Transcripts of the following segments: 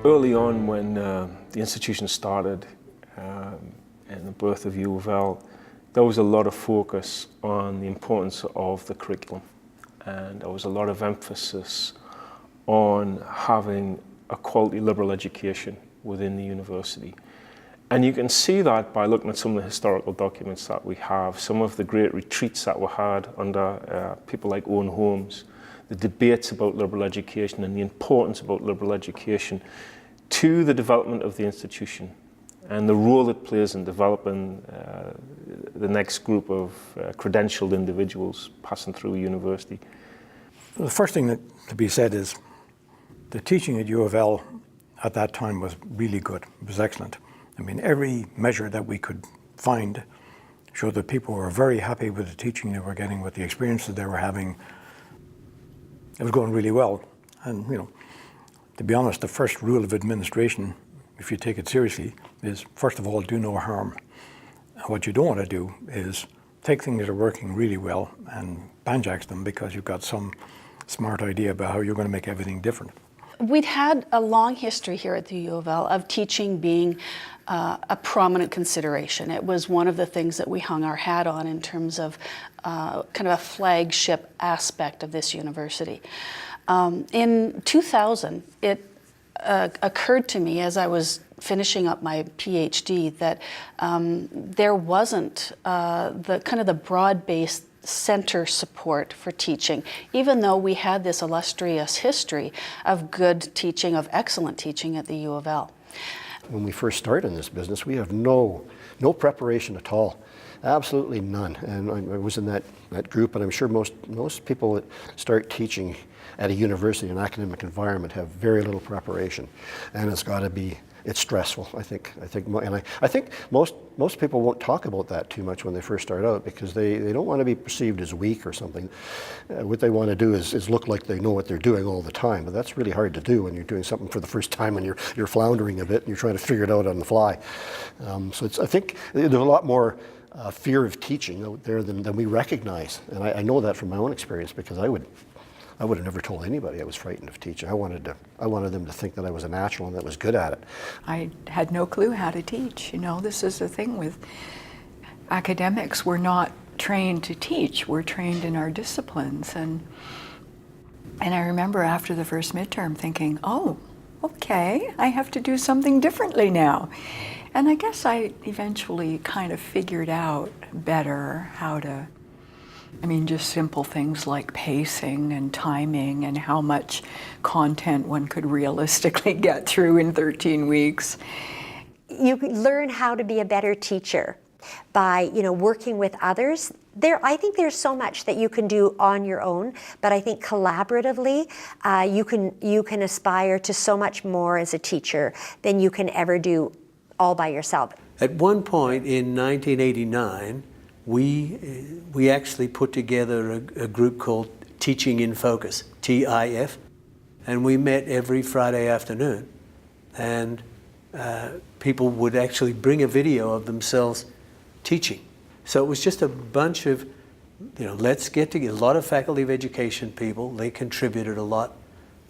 Early on when the institution started and the birth of U of L, there was a lot of focus on the importance of the curriculum, and there was a lot of emphasis on having a quality liberal education within the university. And you can see that by looking at some of the historical documents that we have, some of the great retreats that were had under people like Owen Holmes, the debates about liberal education and the importance about liberal education to the development of the institution and the role it plays in developing the next group of credentialed individuals passing through a university. The first thing that to be said is the teaching at U of L at that time was really good. It was excellent. I mean, every measure that we could find showed that people were very happy with the teaching they were getting, with the experiences they were having. It was going really well. And, you know, to be honest, the first rule of administration, if you take it seriously, is first of all, do no harm. What you don't want to do is take things that are working really well and banjax them because you've got some smart idea about how you're going to make everything different. We'd had a long history here at the U of L of teaching being a prominent consideration. It was one of the things that we hung our hat on in terms of kind of a flagship aspect of this university. In 2000, it occurred to me as I was finishing up my PhD that there wasn't the broad-based center support for teaching, even though we had this illustrious history of good teaching, of excellent teaching at the U of L. When we first started in this business, we have no preparation at all, absolutely none. And I was in that group, and I'm sure most people that start teaching at a university, an academic environment, have very little preparation, and it's stressful. I think most people won't talk about that too much when they first start out because they don't want to be perceived as weak or something. What they want to do is look like they know what they're doing all the time, but that's really hard to do when you're doing something for the first time and you're floundering a bit and you're trying to figure it out on the fly. I think there's a lot more fear of teaching out there than we recognize, and I know that from my own experience because I would have never told anybody I was frightened of teaching. I wanted them to think that I was a natural and that I was good at it. I had no clue how to teach. You know, this is the thing with academics. We're not trained to teach. We're trained in our disciplines. And I remember after the first midterm thinking, oh, okay, I have to do something differently now. And I guess I eventually kind of figured out better how to, just simple things like pacing and timing and how much content one could realistically get through in 13 weeks. You learn how to be a better teacher by, working with others. I think there's so much that you can do on your own, but I think collaboratively, you can aspire to so much more as a teacher than you can ever do all by yourself. At one point in 1989, we actually put together a group called Teaching in Focus, TIF, and we met every Friday afternoon. And people would actually bring a video of themselves teaching. So it was just a bunch of, let's get together. A lot of faculty of education people, they contributed a lot,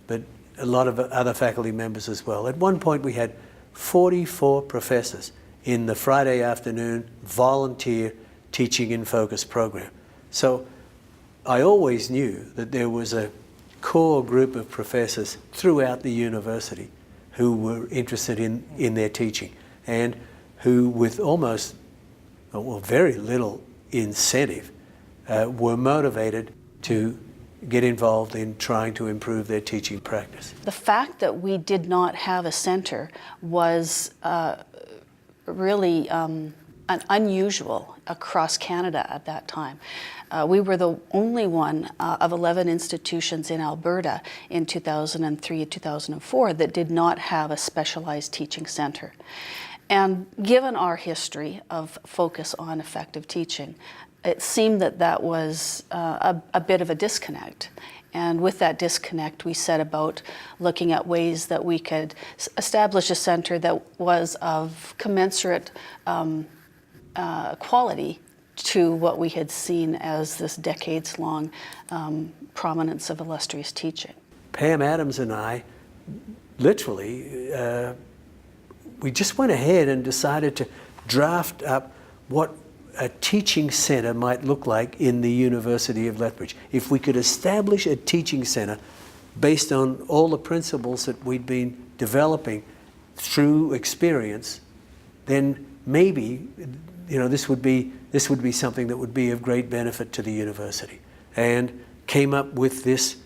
but a lot of other faculty members as well. At one point we had 44 professors in the Friday afternoon volunteer Teaching in Focus program. So I always knew that there was a core group of professors throughout the university who were interested in their teaching and who, with almost, very little incentive, were motivated to get involved in trying to improve their teaching practice. The fact that we did not have a center was really unusual across Canada at that time. We were the only one of 11 institutions in Alberta in 2003 and 2004 that did not have a specialized teaching center. And given our history of focus on effective teaching, it seemed that was a bit of a disconnect. And with that disconnect, we set about looking at ways that we could establish a center that was of commensurate quality to what we had seen as this decades-long prominence of illustrious teaching. Pam Adams and I literally, we just went ahead and decided to draft up what a teaching centre might look like in the University of Lethbridge. If we could establish a teaching centre based on all the principles that we'd been developing through experience, then maybe, you know, this would be something that would be of great benefit to the university. And came up with this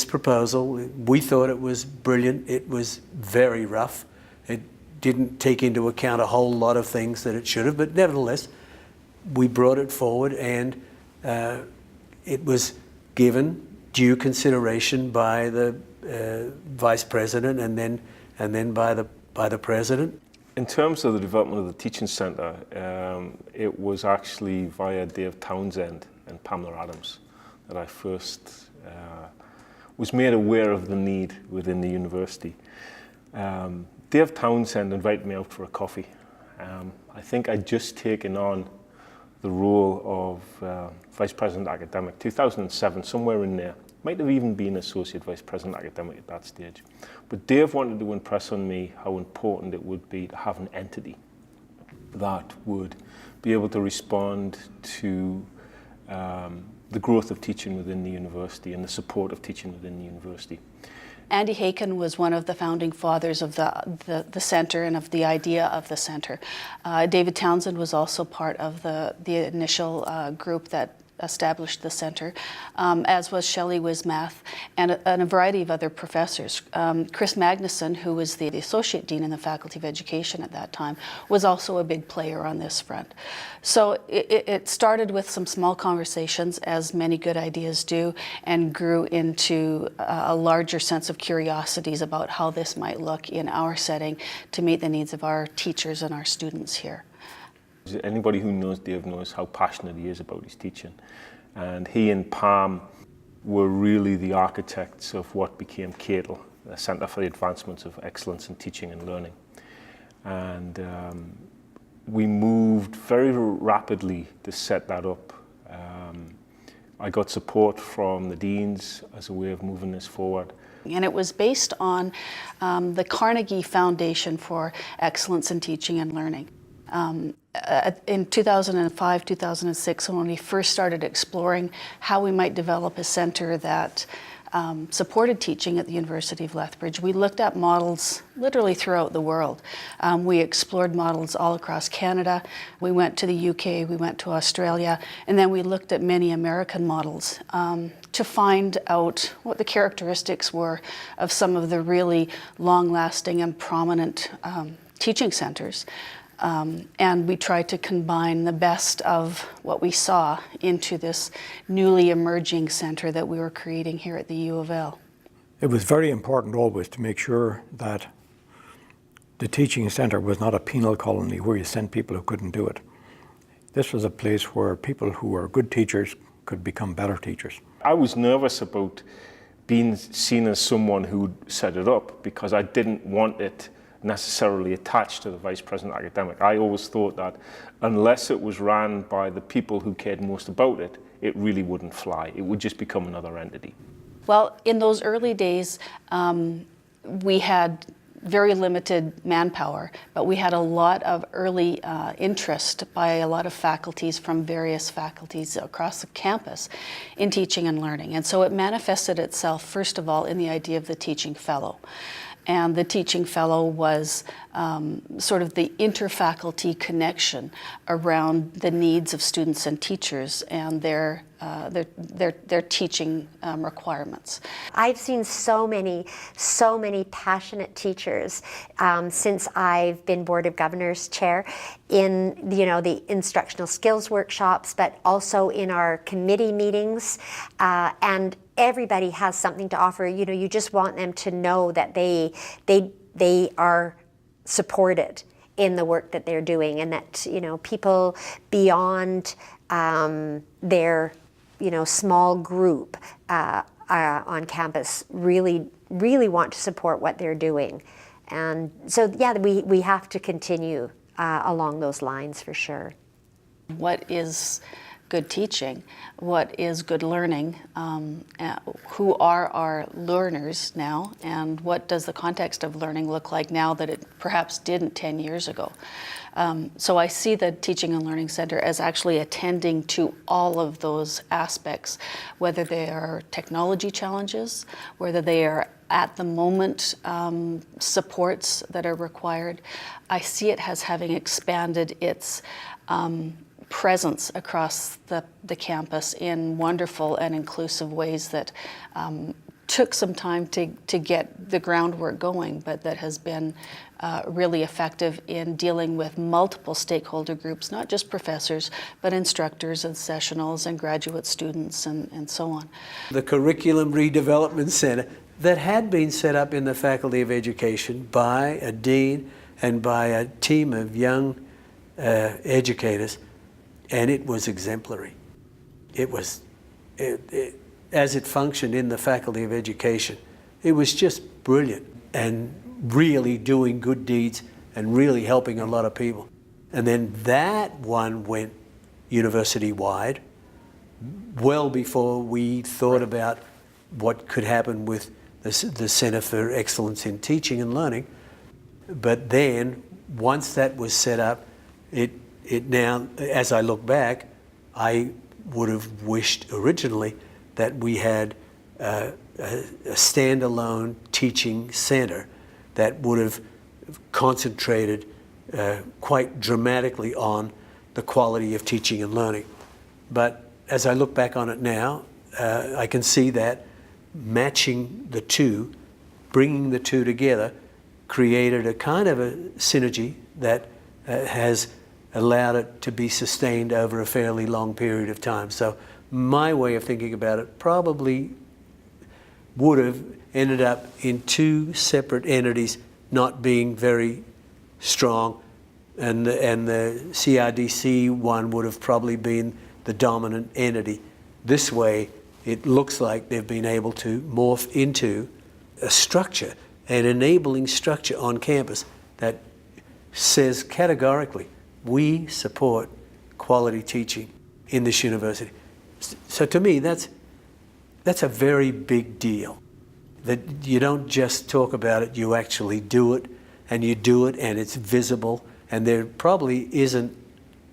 proposal. We thought it was brilliant. It was very rough. It didn't take into account a whole lot of things that it should have, but nevertheless, we brought it forward, and it was given due consideration by the vice president, and then by the president. In terms of the development of the teaching centre, it was actually via Dave Townsend and Pamela Adams that I first was made aware of the need within the university. Dave Townsend invited me out for a coffee. I think I'd just taken on the role of Vice President Academic, 2007, somewhere in there. Might have even been Associate Vice President Academic at that stage. But Dave wanted to impress on me how important it would be to have an entity that would be able to respond to the growth of teaching within the university and the support of teaching within the university. Andy Haken was one of the founding fathers of the centre and of the idea of the centre. David Townsend was also part of the initial group that established the centre, as was Shelley Wismath and a variety of other professors. Chris Magnuson, who was the Associate Dean in the Faculty of Education at that time, was also a big player on this front. So it started with some small conversations, as many good ideas do, and grew into a larger sense of curiosities about how this might look in our setting to meet the needs of our teachers and our students here. Anybody who knows Dave knows how passionate he is about his teaching. And he and Pam were really the architects of what became CATL, the Centre for the Advancement of Excellence in Teaching and Learning. And we moved very rapidly to set that up. I got support from the deans as a way of moving this forward. And it was based on the Carnegie Foundation for Excellence in Teaching and Learning. In 2005, 2006, when we first started exploring how we might develop a centre that supported teaching at the University of Lethbridge, we looked at models literally throughout the world. We explored models all across Canada. We went to the UK, we went to Australia, and then we looked at many American models to find out what the characteristics were of some of the really long-lasting and prominent teaching centres. And we tried to combine the best of what we saw into this newly emerging centre that we were creating here at the U of L. It was very important always to make sure that the teaching centre was not a penal colony where you sent people who couldn't do it. This was a place where people who were good teachers could become better teachers. I was nervous about being seen as someone who'd set it up because I didn't want it necessarily attached to the Vice President Academic. I always thought that unless it was run by the people who cared most about it, it really wouldn't fly. It would just become another entity. Well, in those early days, we had very limited manpower, but we had a lot of early interest by a lot of faculties from various faculties across the campus in teaching and learning. And so it manifested itself, first of all, in the idea of the teaching fellow. And the teaching fellow was sort of the interfaculty connection around the needs of students and teachers and their teaching requirements. I've seen so many passionate teachers since I've been Board of Governors chair in the instructional skills workshops, but also in our committee meetings, and everybody has something to offer. You just want them to know that they are supported in the work that they're doing, and that people beyond their small group on campus really want to support what they're doing. And so yeah, we have to continue along those lines for sure. What is good teaching, what is good learning, who are our learners now, and what does the context of learning look like now that it perhaps didn't 10 years ago. So I see the Teaching and Learning Center as actually attending to all of those aspects, whether they are technology challenges, whether they are at the moment supports that are required. I see it as having expanded its presence across the campus in wonderful and inclusive ways that took some time to get the groundwork going, but that has been really effective in dealing with multiple stakeholder groups, not just professors, but instructors and sessionals and graduate students and so on. The Curriculum Redevelopment Center that had been set up in the Faculty of Education by a dean and by a team of young educators, and it was exemplary. It was, as it functioned in the Faculty of Education, it was just brilliant and really doing good deeds and really helping a lot of people. And then that one went university-wide, well before we thought about what could happen with the Center for Excellence in Teaching and Learning. But then, once that was set up, it now, as I look back, I would have wished originally that we had a standalone teaching center that would have concentrated quite dramatically on the quality of teaching and learning. But as I look back on it now, I can see that matching the two, bringing the two together, created a kind of a synergy that has allowed it to be sustained over a fairly long period of time. So my way of thinking about it probably would have ended up in two separate entities not being very strong, and the CRDC one would have probably been the dominant entity. This way, it looks like they've been able to morph into a structure, an enabling structure on campus that says categorically, we support quality teaching in this university. So to me, that's a very big deal. That you don't just talk about it, you actually do it, and you do it and it's visible. And there probably isn't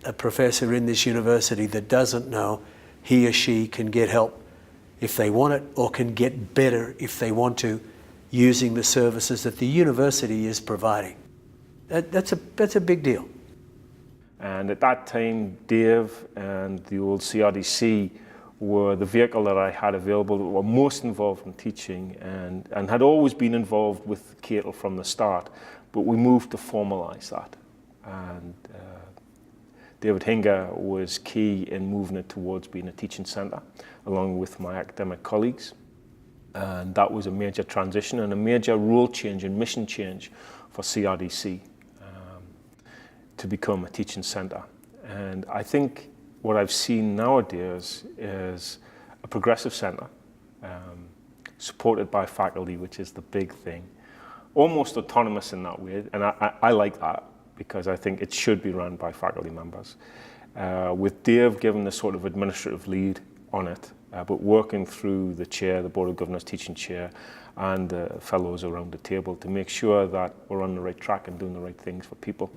a professor in this university that doesn't know he or she can get help if they want it, or can get better if they want to, using the services that the university is providing. That's a big deal. And at that time, Dave and the old CRDC were the vehicle that I had available that were most involved in teaching, and had always been involved with CATL from the start. But we moved to formalise that. And David Hinger was key in moving it towards being a teaching centre, along with my academic colleagues. And that was a major transition and a major role change and mission change for CRDC to become a teaching centre. And I think what I've seen nowadays is a progressive centre, supported by faculty, which is the big thing. Almost autonomous in that way, and I like that, because I think it should be run by faculty members. With Dave given the sort of administrative lead on it, but working through the chair, the Board of Governors teaching chair, and the fellows around the table to make sure that we're on the right track and doing the right things for people.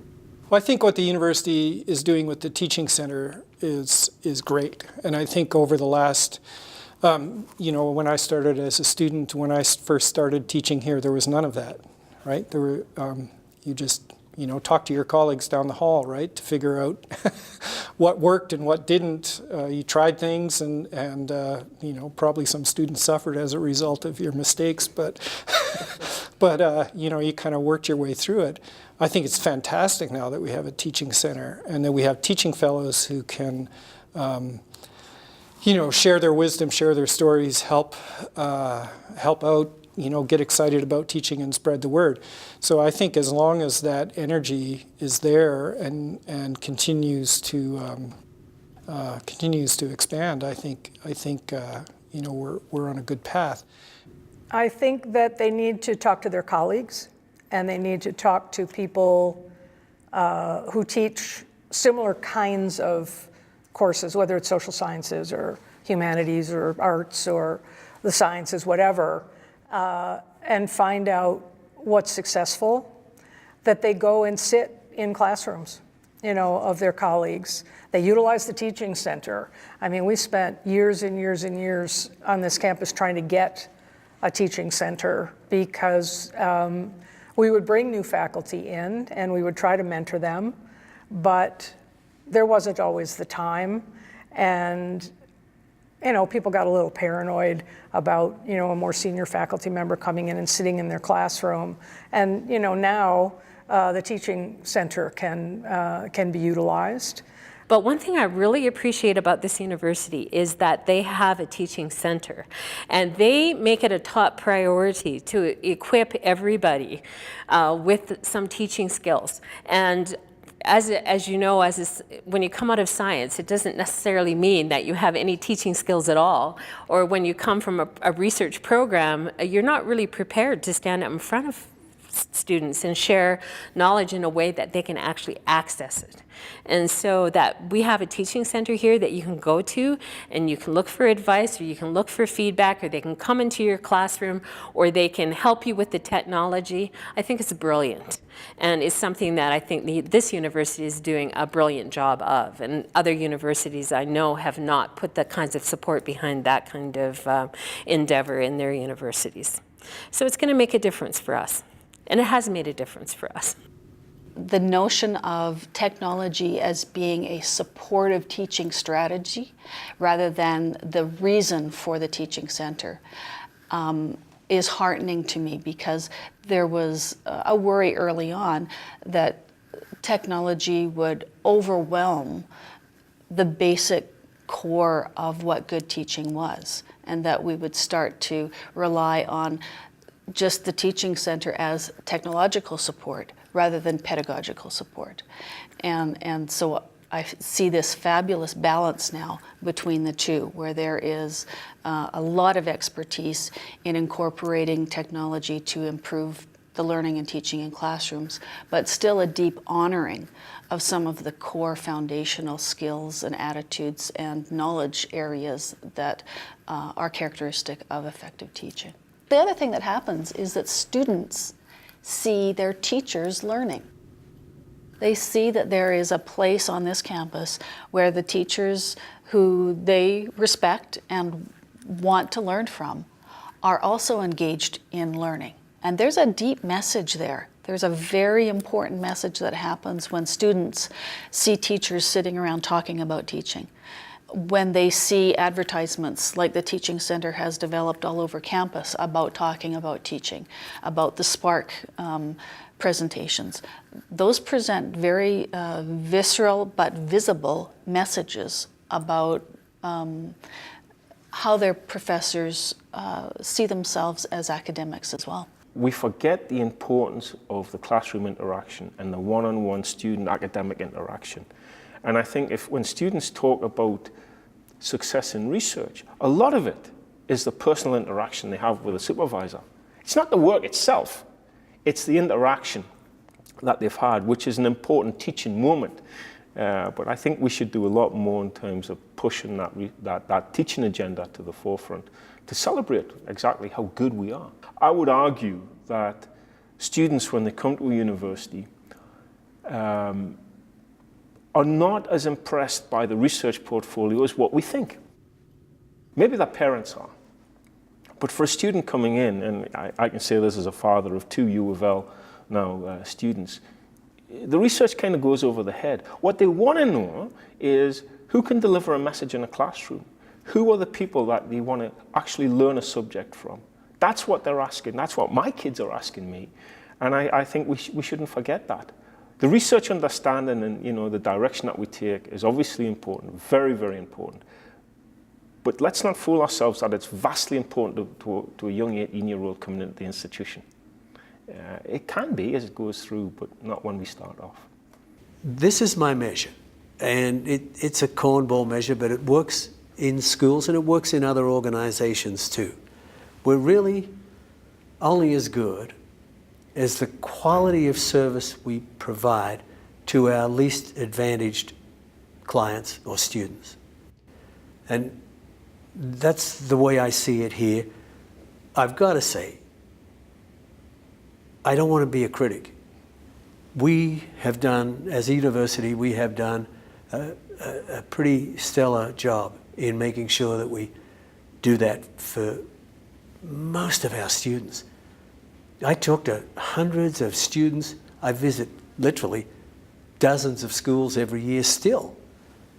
Well, I think what the university is doing with the teaching center is great. And I think over the last, when I started as a student, when I first started teaching here, there was none of that, right? There were, you just, talk to your colleagues down the hall, right, to figure out what worked and what didn't. You tried things, and probably some students suffered as a result of your mistakes, but you kind of worked your way through it. I think it's fantastic now that we have a teaching center and that we have teaching fellows who can, share their wisdom, share their stories, help out, get excited about teaching and spread the word. So I think as long as that energy is there and continues to expand, I think we're on a good path. I think that they need to talk to their colleagues, and they need to talk to people who teach similar kinds of courses, whether it's social sciences or humanities or arts or the sciences, whatever, and find out what's successful, that they go and sit in classrooms, of their colleagues. They utilize the teaching center. I mean, we spent years and years and years on this campus trying to get a teaching center because we would bring new faculty in and we would try to mentor them, but there wasn't always the time. And people got a little paranoid about, a more senior faculty member coming in and sitting in their classroom. And, now the teaching center can be utilized. But one thing I really appreciate about this university is that they have a teaching center, and they make it a top priority to equip everybody with some teaching skills. And as you know, when you come out of science, it doesn't necessarily mean that you have any teaching skills at all. Or when you come from a research program, you're not really prepared to stand up in front of students and share knowledge in a way that they can actually access it. And so that we have a teaching center here that you can go to and you can look for advice, or you can look for feedback, or they can come into your classroom, or they can help you with the technology. I think it's brilliant, and it's something that I think this university is doing a brilliant job of, and other universities I know have not put the kinds of support behind that kind of endeavor in their universities. So it's going to make a difference for us. And it has made a difference for us. The notion of technology as being a supportive teaching strategy rather than the reason for the teaching center is heartening to me, because there was a worry early on that technology would overwhelm the basic core of what good teaching was, and that we would start to rely on just the teaching center as technological support rather than pedagogical support. And so I see this fabulous balance now between the two, where there is a lot of expertise in incorporating technology to improve the learning and teaching in classrooms, but still a deep honoring of some of the core foundational skills and attitudes and knowledge areas that are characteristic of effective teaching. The other thing that happens is that students see their teachers learning. They see that there is a place on this campus where the teachers who they respect and want to learn from are also engaged in learning. And there's a deep message there. There's a very important message that happens when students see teachers sitting around talking about teaching. When they see advertisements like the Teaching Center has developed all over campus about talking about teaching, about the Spark presentations, those present very visceral but visible messages about how their professors see themselves as academics as well. We forget the importance of the classroom interaction and the one-on-one student-academic interaction. And I think when students talk about success in research, a lot of it is the personal interaction they have with a supervisor. It's not the work itself, it's the interaction that they've had, which is an important teaching moment. But I think we should do a lot more in terms of pushing that teaching agenda to the forefront to celebrate exactly how good we are. I would argue that students, when they come to a university, are not as impressed by the research portfolio as what we think. Maybe their parents are. But for a student coming in, and I can say this as a father of 2 U of L now students, the research kind of goes over the head. What they want to know is who can deliver a message in a classroom? Who are the people that they want to actually learn a subject from? That's what they're asking. That's what my kids are asking me. And I think we shouldn't forget that. The research understanding and the direction that we take is obviously important, very, very important. But let's not fool ourselves that it's vastly important to a young 18-year-old coming into the institution. It can be as it goes through, but not when we start off. This is my measure, and it's a cornball measure, but it works in schools and it works in other organizations too. We're really only as good as the quality of service we provide to our least advantaged clients or students. And that's the way I see it here. I've got to say, I don't want to be a critic. We have done, as a university, we have done a pretty stellar job in making sure that we do that for most of our students. I talk to hundreds of students. I visit literally dozens of schools every year still.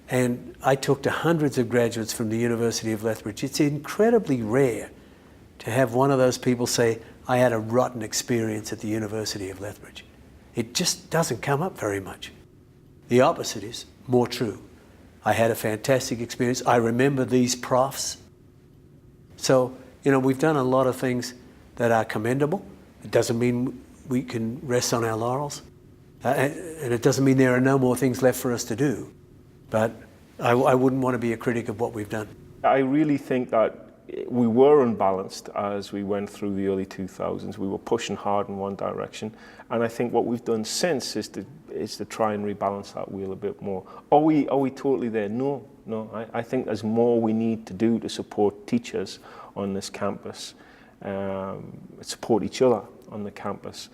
And I talk to hundreds of graduates from the University of Lethbridge. It's incredibly rare to have one of those people say, I had a rotten experience at the University of Lethbridge. It just doesn't come up very much. The opposite is more true. I had a fantastic experience. I remember these profs. So, you know, we've done a lot of things that are commendable. It doesn't mean we can rest on our laurels. And it doesn't mean there are no more things left for us to do. But I wouldn't want to be a critic of what we've done. I really think that we were unbalanced as we went through the early 2000s. We were pushing hard in one direction. And I think what we've done since is to try and rebalance that wheel a bit more. Are we totally there? No. I think there's more we need to do to support teachers on this campus, support each other on the campus.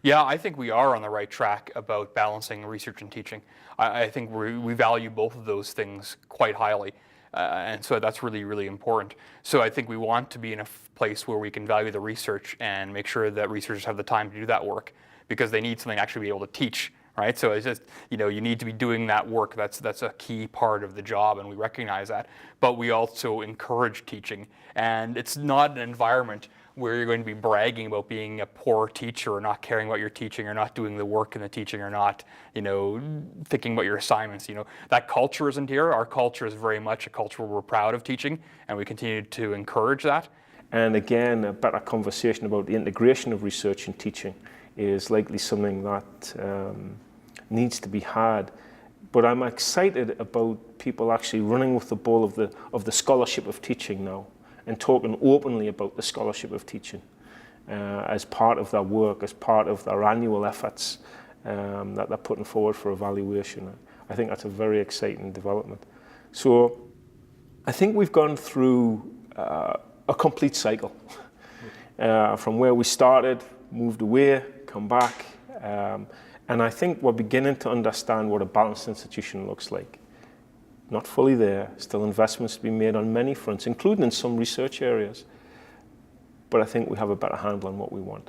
Yeah, I think we are on the right track about balancing research and teaching. I think we value both of those things quite highly. And so that's really, really important. So I think we want to be in a place where we can value the research and make sure that researchers have the time to do that work, because they need something to actually be able to teach, right? So it's just, you know, you need to be doing that work. That's a key part of the job, and we recognize that. But we also encourage teaching. And it's not an environment where you're going to be bragging about being a poor teacher or not caring about your teaching or not doing the work in the teaching or not, you know, thinking about your assignments. You know, that culture isn't here. Our culture is very much a culture where we're proud of teaching, and we continue to encourage that. And again, a better conversation about the integration of research and teaching is likely something that needs to be had. But I'm excited about people actually running with the ball of the scholarship of teaching now, and talking openly about the scholarship of teaching as part of their work, as part of their annual efforts that they're putting forward for evaluation. I think that's a very exciting development. So I think we've gone through a complete cycle. From where we started, moved away, come back, and I think we're beginning to understand what a balanced institution looks like. Not fully there, still investments to be made on many fronts, including in some research areas. But I think we have a better handle on what we want.